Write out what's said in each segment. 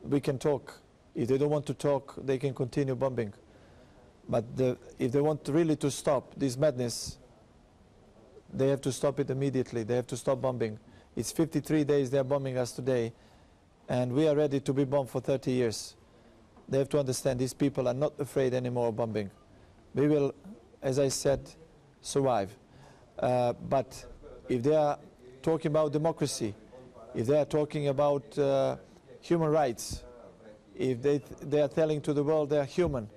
we can talk. If they don't want to talk, they can continue bombing. But if they want really to stop this madness, they have to stop it immediately. They have to stop bombing. It's 53 days they are bombing us today, and we are ready to be bombed for 30 years. They have to understand these people are not afraid anymore of bombing. We will, as I said, survive. But if they are talking about democracy, if they are talking about human rights, if they are telling to the world they are human,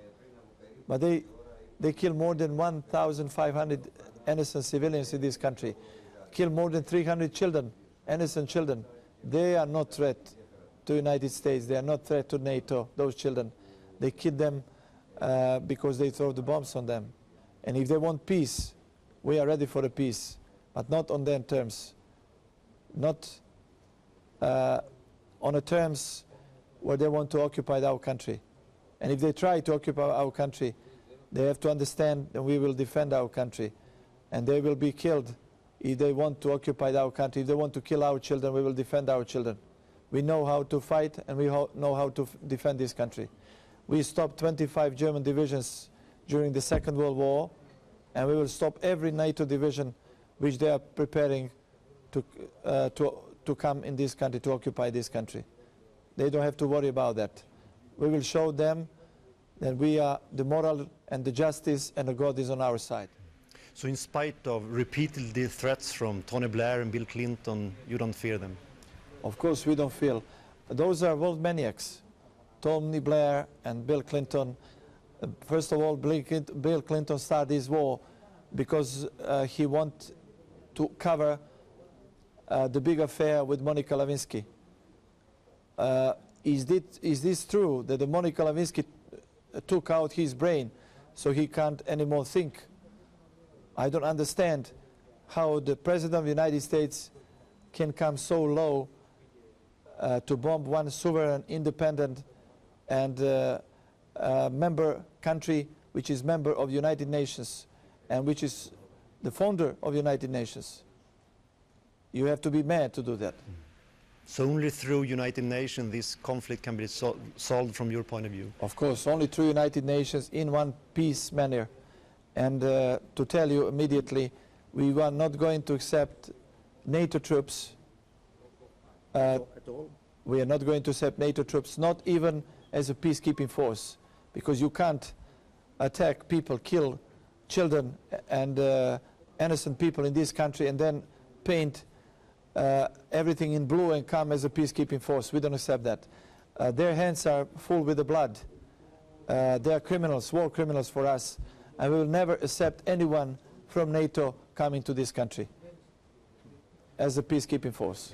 but they kill more than 1,500 innocent civilians in this country, kill more than 300 children, innocent children. They are not threat to the United States. They are not threat to NATO, those children. They kill them because they throw the bombs on them. And if they want peace, we are ready for a peace, but not on their terms. Not on the terms where they want to occupy our country. And if they try to occupy our country, they have to understand that we will defend our country. And they will be killed if they want to occupy our country. If they want to kill our children, we will defend our children. We know how to fight, and we know how to defend this country. We stopped 25 German divisions during the Second World War, and we will stop every NATO division which they are preparing to come in this country, to occupy this country. They don't have to worry about that. We will show them that we are the moral and the justice, and the God is on our side. So in spite of repeated threats from Tony Blair and Bill Clinton, you don't fear them? Of course we don't fear. Those are world maniacs. Tony Blair and Bill Clinton. First of all, Bill Clinton started this war because he wanted to cover the big affair with Monica Lewinsky. Is this true that the Monica Lewinsky took out his brain so he can't anymore think? I don't understand how the President of the United States can come so low to bomb one sovereign, independent, and member country which is member of the United Nations and which is the founder of the United Nations. You have to be mad to do that. So only through United Nations this conflict can be solved from your point of view? Of course, only through United Nations in one peace manner. And to tell you immediately, we are not going to accept NATO troops. At all? We are not going to accept NATO troops, not even as a peacekeeping force, because you can't attack people, kill children and innocent people in this country and then paint everything in blue and come as a peacekeeping force. We don't accept that. Their hands are full with the blood. They are criminals, war criminals for us, and we will never accept anyone from NATO coming to this country as a peacekeeping force.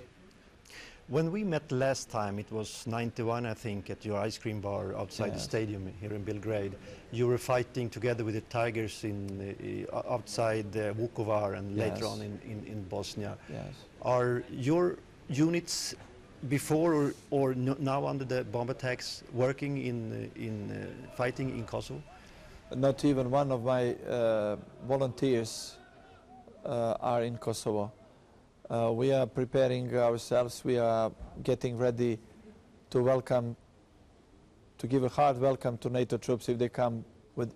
When we met last time, it was 91, I think, at your ice cream bar outside the stadium here in Belgrade. You were fighting together with the Tigers outside Vukovar and later on in Bosnia. Yes. Are your units before or now under the bomb attacks working in fighting in Kosovo? Not even one of my volunteers are in Kosovo. We are preparing ourselves. We are getting ready to welcome, to give a hard welcome to NATO troops if they come with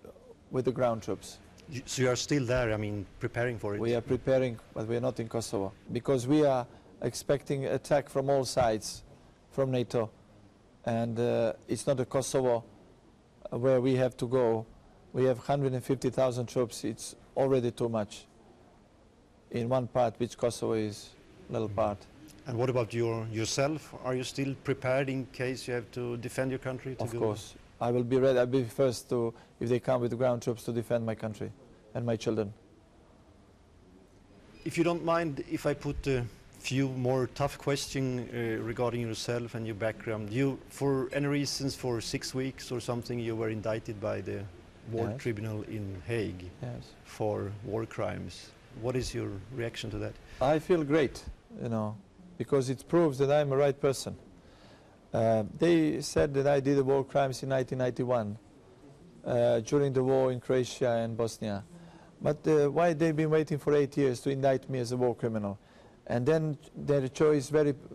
the ground troops. So you are still there, I mean, preparing for it? We are preparing, but we are not in Kosovo, because we are expecting attack from all sides, from NATO. And it's not a Kosovo where we have to go. We have 150,000 troops. It's already too much in one part, which Kosovo is a little part. And what about yourself? Are you still prepared in case you have to defend your country? Of course. I will be ready. I'll be first to, if they come with the ground troops, to defend my country and my children. If you don't mind, if I put a few more tough questions regarding yourself and your background. You, for any reasons, for 6 weeks or something, you were indicted by the War Tribunal in Hague for war crimes. What is your reaction to that? I feel great, you know, because it proves that I'm a right person. They said that I did the war crimes in 1991 during the war in Croatia and Bosnia. But why they've been waiting for 8 years to indict me as a war criminal? And then their choice,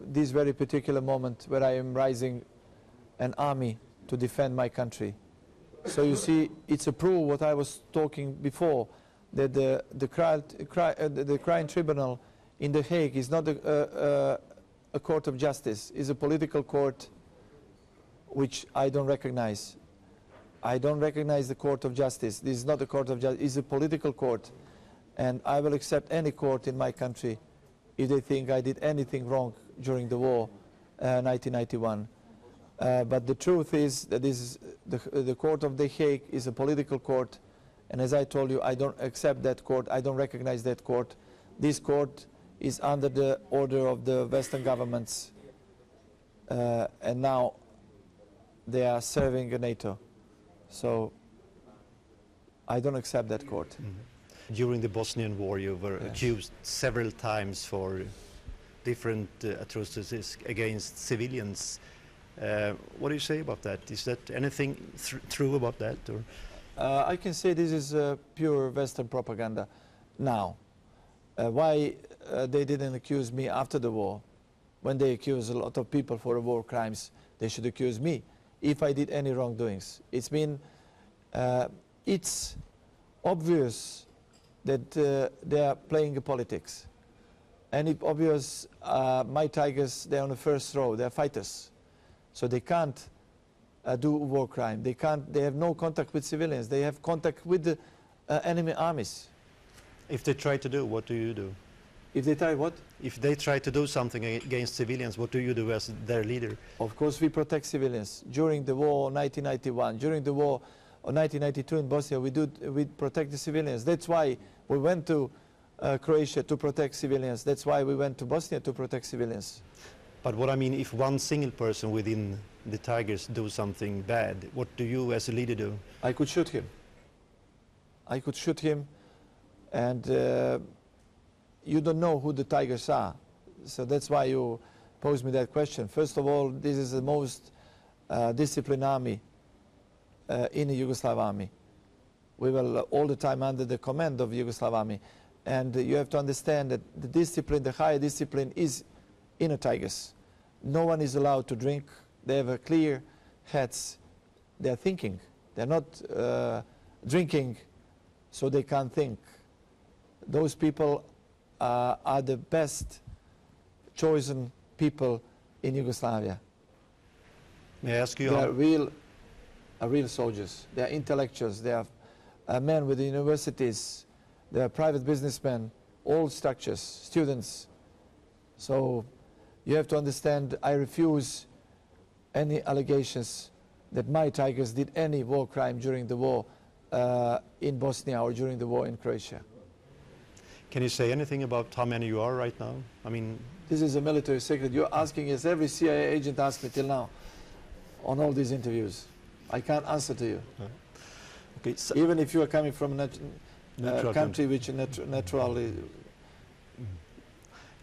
this very particular moment where I am rising an army to defend my country. So you see, it's a proof what I was talking before, that the crime tribunal in The Hague is not a court of justice, is a political court which I don't recognize. I don't recognize the court of justice. This is not a court of justice, it's a political court. And I will accept any court in my country if they think I did anything wrong during the war, 1991. But the truth is that this is the court of The Hague is a political court, and as I told you, I don't accept that court, I don't recognize that court. This court is under the order of the Western governments, and now they are serving NATO. So I don't accept that court. Mm-hmm. During the Bosnian War, you were accused several times for different atrocities against civilians. What do you say about that? Is that anything true about that? Or? I can say this is pure Western propaganda now. Why they didn't accuse me after the war? When they accuse a lot of people for war crimes, they should accuse me if I did any wrongdoings. It's obvious that they are playing politics. And it's obvious my Tigers, they're on the first row, they're fighters. So they can't do war crime. They have no contact with civilians. They have contact with the enemy armies. If they try to do, what do you do? If they try what? If they try to do something against civilians, what do you do as their leader? Of course, we protect civilians. During the war 1991, during the war of 1992 in Bosnia, we protect the civilians. That's why we went to Croatia to protect civilians. That's why we went to Bosnia to protect civilians. But what I mean, if one single person within the Tigers do something bad, what do you as a leader do? I could shoot him. I could shoot him, and you don't know who the Tigers are. So that's why you posed me that question. First of all, this is the most disciplined army in the Yugoslav army. We were all the time under the command of Yugoslav army. And you have to understand that the discipline, the higher discipline is in the Tigers. No one is allowed to drink. They have clear heads. They are thinking. They're not drinking so they can't think. Those people are the best chosen people in Yugoslavia. May I ask you? They are real soldiers. They are intellectuals. They are men with universities. They are private businessmen, all structures, students. So you have to understand, I refuse any allegations that my Tigers did any war crime during the war in Bosnia or during the war in Croatia. Can you say anything about how many you are right now? I mean, this is a military secret. You're asking, as every CIA agent asked me till now on all these interviews. I can't answer to you. Okay, so even if you are coming from a country which naturally...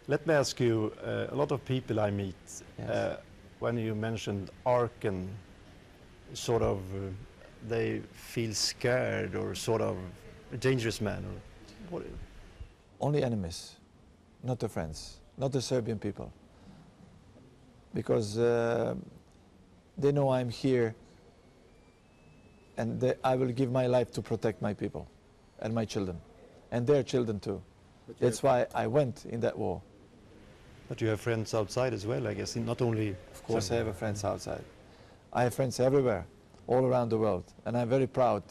Let me ask you, a lot of people I meet, Yes. When you mentioned Arkan, sort of, they feel scared or sort of a dangerous man. Or what? Only enemies, not the friends, not the Serbian people. Because they know I'm here and I will give my life to protect my people and my children and their children too. That's why I went in that war. But you have friends outside as well, I guess, not only... Of course I have friends outside. I have friends everywhere, all around the world, and I'm very proud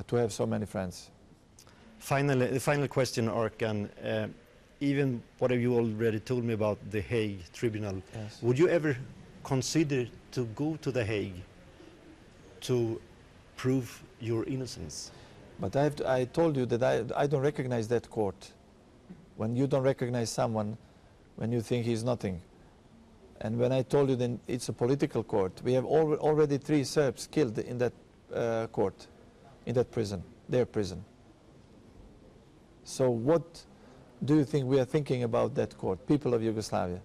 to have so many friends. Finally, the final question, Arkan, even what you already told me about the Hague Tribunal, Yes. would you ever consider to go to the Hague to prove your innocence? But I told you that I don't recognize that court. When you don't recognize someone, when you think he's nothing. And when I told you then it's a political court, we have already 3 Serbs killed in that court, in that prison, their prison. So what do you think we are thinking about that court, people of Yugoslavia?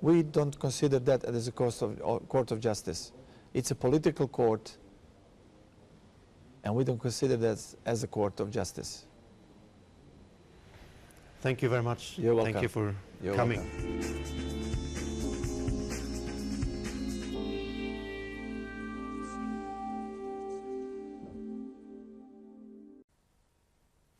We don't consider that as a court of justice. It's a political court, and we don't consider that as a court of justice. Thank you very much. You're welcome. Thank you for You're coming. welcome.